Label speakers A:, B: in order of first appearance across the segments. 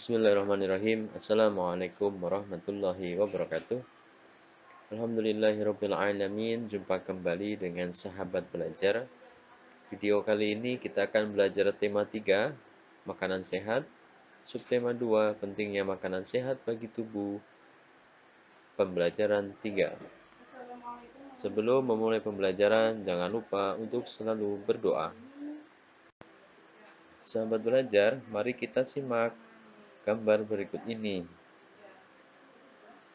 A: Bismillahirrahmanirrahim. Assalamualaikum warahmatullahi wabarakatuh. Alhamdulillahirabbil alamin. Jumpa kembali dengan sahabat belajar. Video kali ini kita akan belajar tema 3, makanan sehat. Subtema 2, pentingnya makanan sehat bagi tubuh. Pembelajaran 3. Sebelum memulai pembelajaran, jangan lupa untuk selalu berdoa. Sahabat belajar, mari kita simak gambar berikut ini.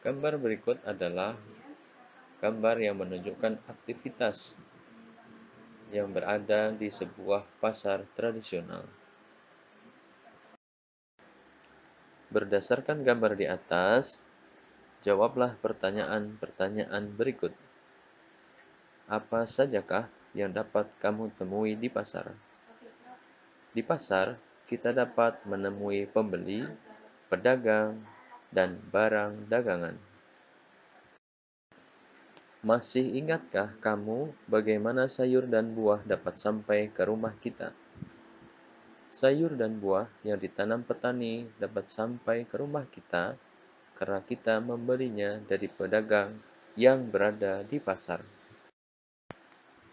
A: Gambar berikut adalah gambar yang menunjukkan aktivitas yang berada di sebuah pasar tradisional. Berdasarkan gambar di atas, jawablah pertanyaan-pertanyaan berikut. Apa sajakah yang dapat kamu temui di pasar? Di pasar, kita dapat menemui pembeli, pedagang, dan barang dagangan. Masih ingatkah kamu bagaimana sayur dan buah dapat sampai ke rumah kita? Sayur dan buah yang ditanam petani dapat sampai ke rumah kita karena kita membelinya dari pedagang yang berada di pasar.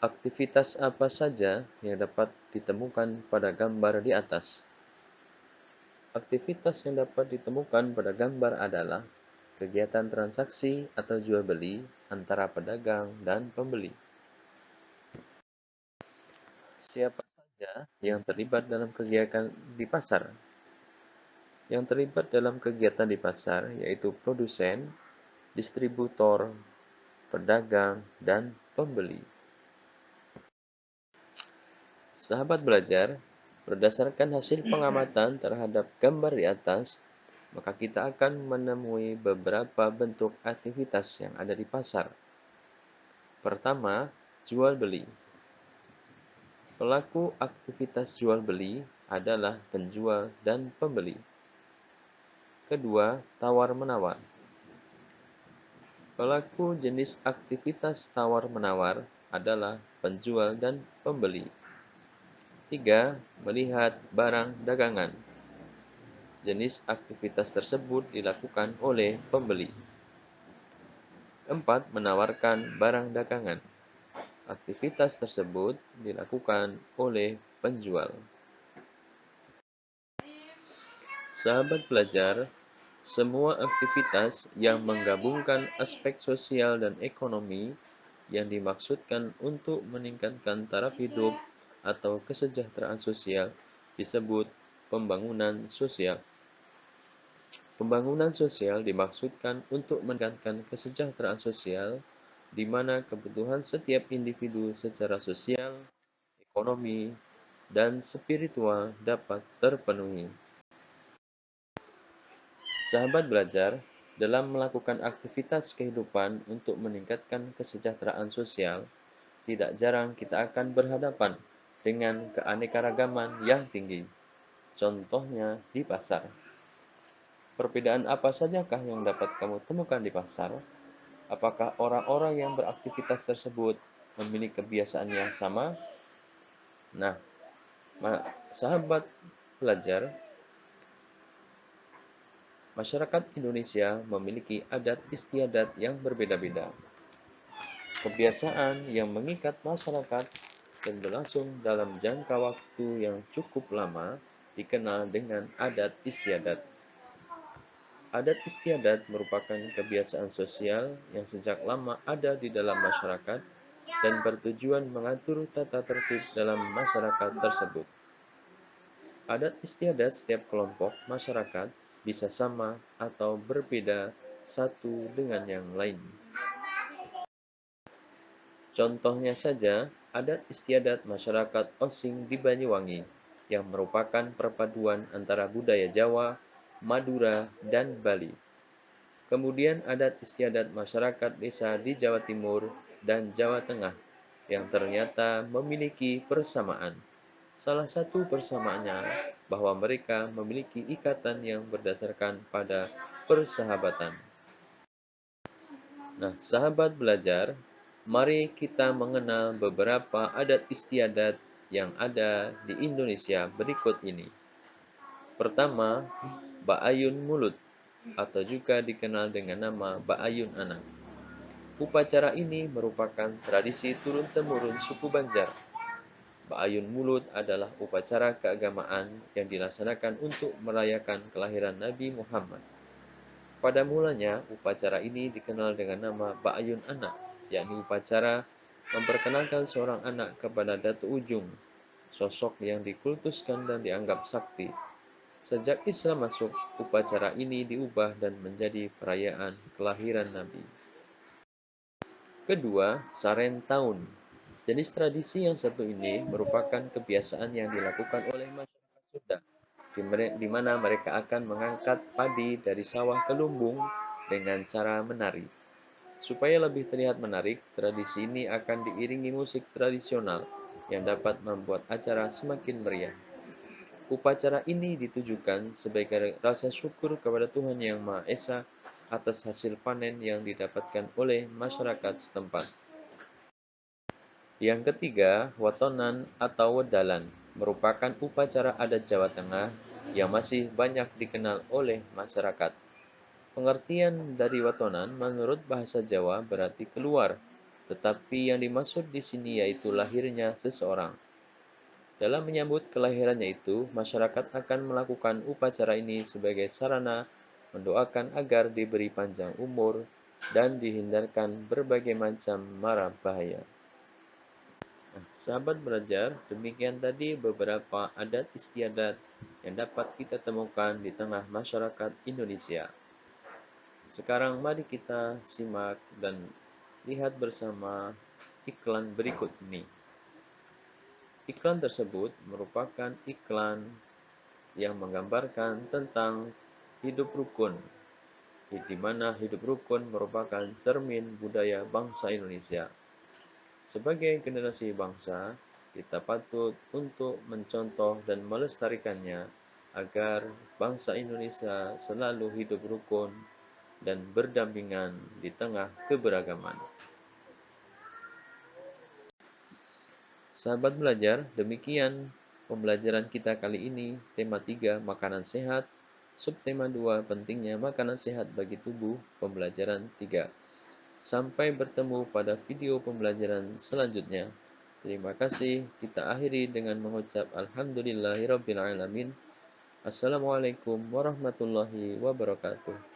A: Aktivitas apa saja yang dapat ditemukan pada gambar di atas? Aktivitas yang dapat ditemukan pada gambar adalah kegiatan transaksi atau jual beli antara pedagang dan pembeli. Siapa saja yang terlibat dalam kegiatan di pasar? Yang terlibat dalam kegiatan di pasar yaitu produsen, distributor, pedagang, dan pembeli. Sahabat belajar, berdasarkan hasil pengamatan terhadap gambar di atas, maka kita akan menemui beberapa bentuk aktivitas yang ada di pasar. Pertama, jual beli. Pelaku aktivitas jual beli adalah penjual dan pembeli. Kedua, tawar-menawar. Pelaku jenis aktivitas tawar-menawar adalah penjual dan pembeli. 3. Melihat barang dagangan. Jenis aktivitas tersebut dilakukan oleh pembeli. 4. Menawarkan barang dagangan. Aktivitas tersebut dilakukan oleh penjual. Sahabat belajar, semua aktivitas yang menggabungkan aspek sosial dan ekonomi yang dimaksudkan untuk meningkatkan taraf hidup atau kesejahteraan sosial disebut pembangunan sosial. Pembangunan sosial dimaksudkan untuk meningkatkan kesejahteraan sosial di mana kebutuhan setiap individu secara sosial, ekonomi, dan spiritual dapat terpenuhi. Sahabat belajar, dalam melakukan aktivitas kehidupan untuk meningkatkan kesejahteraan sosial, tidak jarang kita akan berhadapan dengan keanekaragaman yang tinggi. Contohnya di pasar. Perbedaan apa sajakah yang dapat kamu temukan di pasar? Apakah orang-orang yang beraktivitas tersebut memiliki kebiasaan yang sama? Nah, sahabat belajar, masyarakat Indonesia memiliki adat istiadat yang berbeda-beda. Kebiasaan yang mengikat masyarakat dan berlangsung dalam jangka waktu yang cukup lama dikenal dengan adat istiadat. Adat istiadat merupakan kebiasaan sosial yang sejak lama ada di dalam masyarakat dan bertujuan mengatur tata tertib dalam masyarakat tersebut. Adat istiadat setiap kelompok masyarakat bisa sama atau berbeda satu dengan yang lain. Contohnya saja, adat istiadat masyarakat Osing di Banyuwangi, yang merupakan perpaduan antara budaya Jawa, Madura, dan Bali. Kemudian adat istiadat masyarakat desa di Jawa Timur dan Jawa Tengah, yang ternyata memiliki persamaan. Salah satu persamaannya bahwa mereka memiliki ikatan yang berdasarkan pada persahabatan. Nah, sahabat belajar, mari kita mengenal beberapa adat istiadat yang ada di Indonesia berikut ini. Pertama, Ba'ayun Mulut atau juga dikenal dengan nama Ba'ayun Anak. Upacara ini merupakan tradisi turun-temurun suku Banjar. Ba'ayun Mulut adalah upacara keagamaan yang dilaksanakan untuk merayakan kelahiran Nabi Muhammad. Pada mulanya, upacara ini dikenal dengan nama Ba'ayun Anak, yakni upacara memperkenalkan seorang anak kepada Datu Ujung, sosok yang dikultuskan dan dianggap sakti. Sejak Islam masuk, upacara ini diubah dan menjadi perayaan kelahiran Nabi. Kedua, Saren Tahun. Jenis tradisi yang satu ini merupakan kebiasaan yang dilakukan oleh masyarakat Sunda, di mana mereka akan mengangkat padi dari sawah ke lumbung dengan cara menari. Supaya lebih terlihat menarik, tradisi ini akan diiringi musik tradisional yang dapat membuat acara semakin meriah. Upacara ini ditujukan sebagai rasa syukur kepada Tuhan Yang Maha Esa atas hasil panen yang didapatkan oleh masyarakat setempat. Yang ketiga, watonan atau wedalan merupakan upacara adat Jawa Tengah yang masih banyak dikenal oleh masyarakat. Pengertian dari watonan menurut bahasa Jawa berarti keluar, tetapi yang dimaksud di sini yaitu lahirnya seseorang. Dalam menyambut kelahirannya itu, masyarakat akan melakukan upacara ini sebagai sarana mendoakan agar diberi panjang umur dan dihindarkan berbagai macam mara bahaya. Nah, sahabat belajar, demikian tadi beberapa adat istiadat yang dapat kita temukan di tengah masyarakat Indonesia. Sekarang mari kita simak dan lihat bersama iklan berikut ini. Iklan tersebut merupakan iklan yang menggambarkan tentang hidup rukun, di mana hidup rukun merupakan cermin budaya bangsa Indonesia. Sebagai generasi bangsa, kita patut untuk mencontoh dan melestarikannya agar bangsa Indonesia selalu hidup rukun dan berdampingan di tengah keberagaman. Sahabat belajar, demikian pembelajaran kita kali ini. Tema 3, makanan sehat. Subtema 2, pentingnya makanan sehat bagi tubuh. Pembelajaran 3. Sampai bertemu pada video pembelajaran selanjutnya. Terima kasih. Kita akhiri dengan mengucap Alhamdulillahirrabbilalamin. Assalamualaikum warahmatullahi wabarakatuh.